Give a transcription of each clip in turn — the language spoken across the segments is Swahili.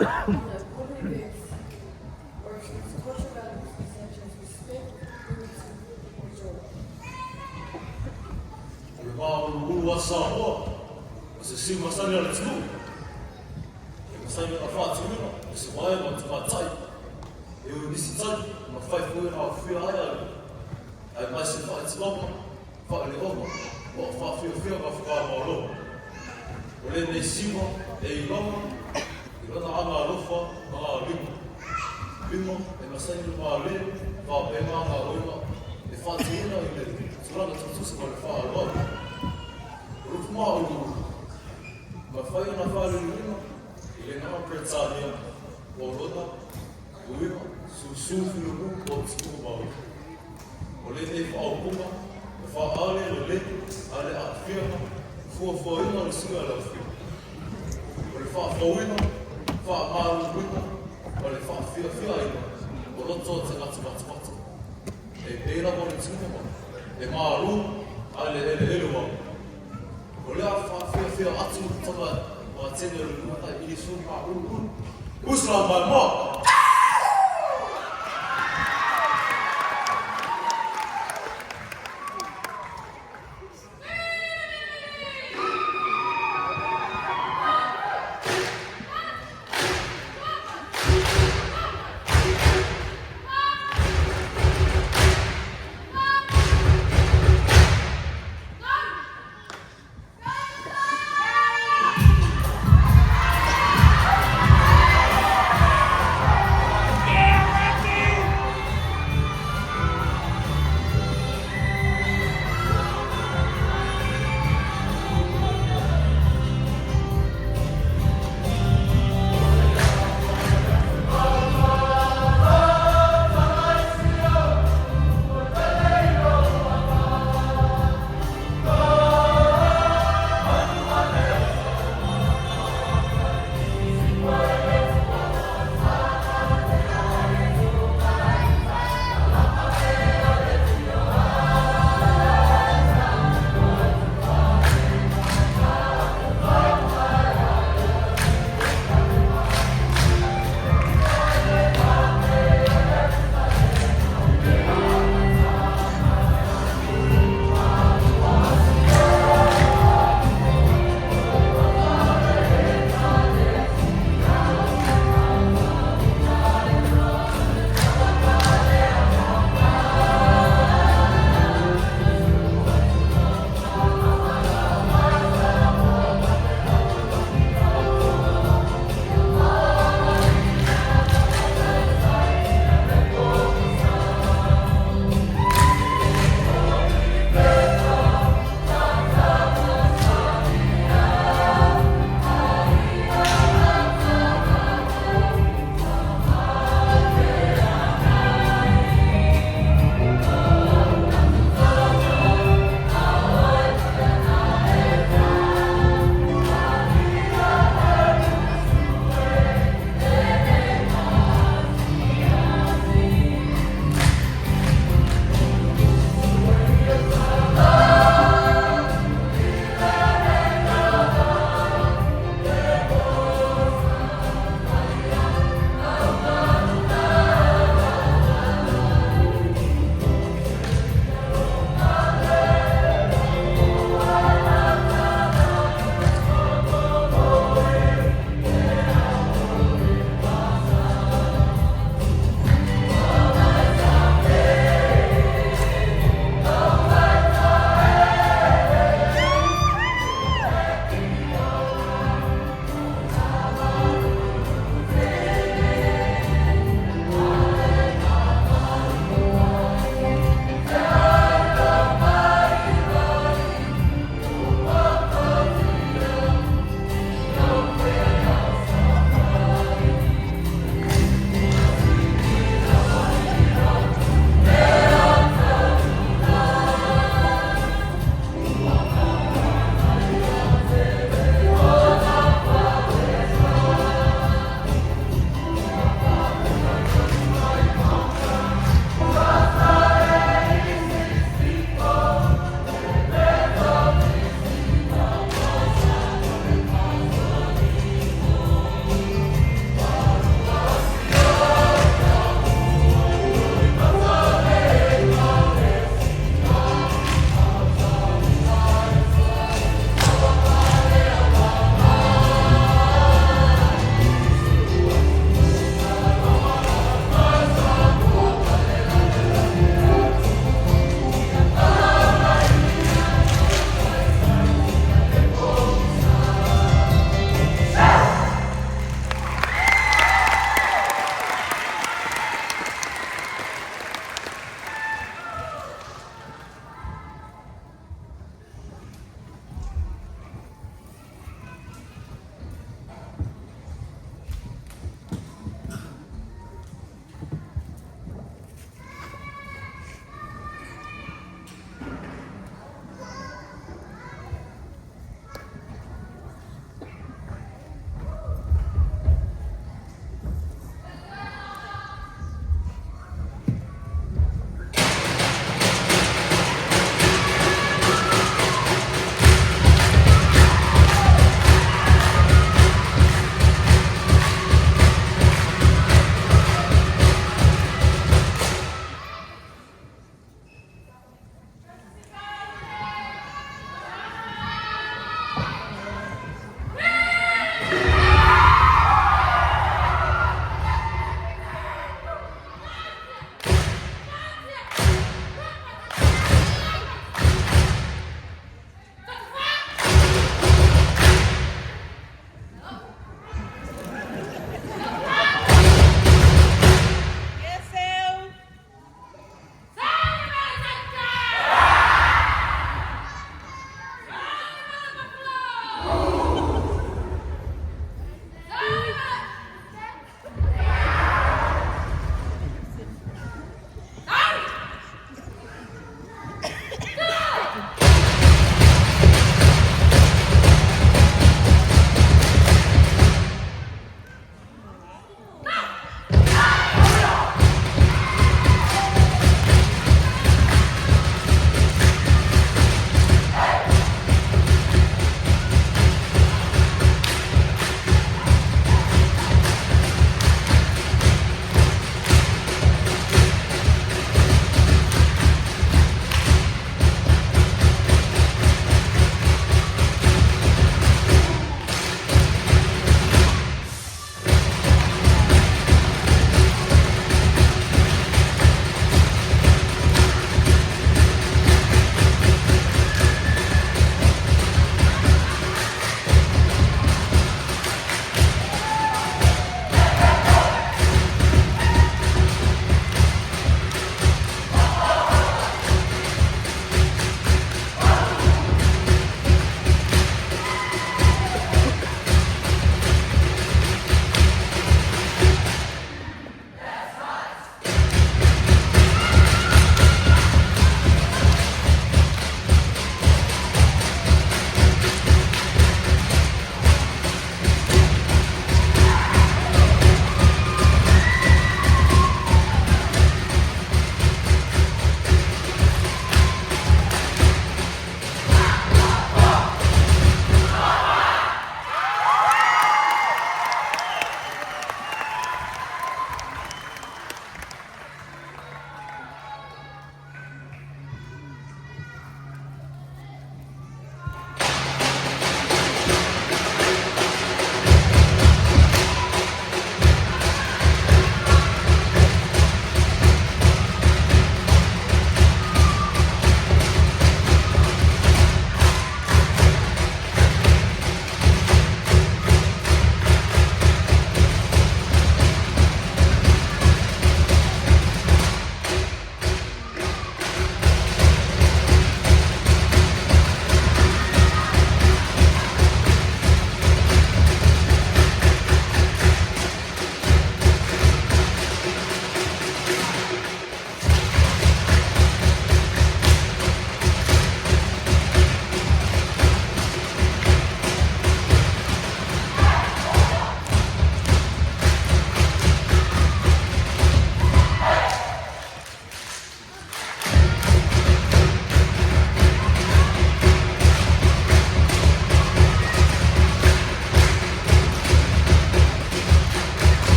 Holidays versus cultural values such as respect, unity, and joy. Ulu Samoa, se si masani ala tunu. E masani ala whātunga, e se wae ma te mātai. E o nisi tai, ma whai fui hao whia ai ala. Ai mai se whae te loma, whae le oma, o wha whia ma whakā loma. O le nei siwa, e I loma, I rana anga alofa, ngā lima. Lima, e masani le mā le, wha penga ngā oima, e whātunga I le turanga tutusa ma le wha aloa. Rufu maa ulu, ma whai ana whare urima, I le ngā Britania, o rota, uima, su whirumu o tiku mau. O le te whao kuma, e wha ale le ale a whianga, fua ina le sunga lau whia. O le wha whauina, wha maru wina, o le wha whia ina, o roto te ngati mata. E pēra mo le tingama, e maru, ale ele wau. O lea whia atu tata o a tene o lumata I sun pa uru. Usla mai mā!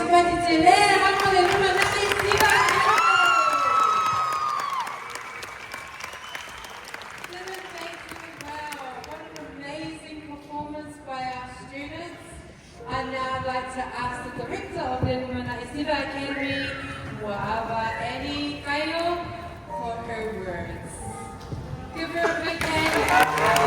competitive. Vamos de número 6. Wow, what an amazing performance by our students. And now I'd like to ask the director of the Lumina Isiva Academy, Wa'ava Annie Kayo, for her words. Give her a big hand.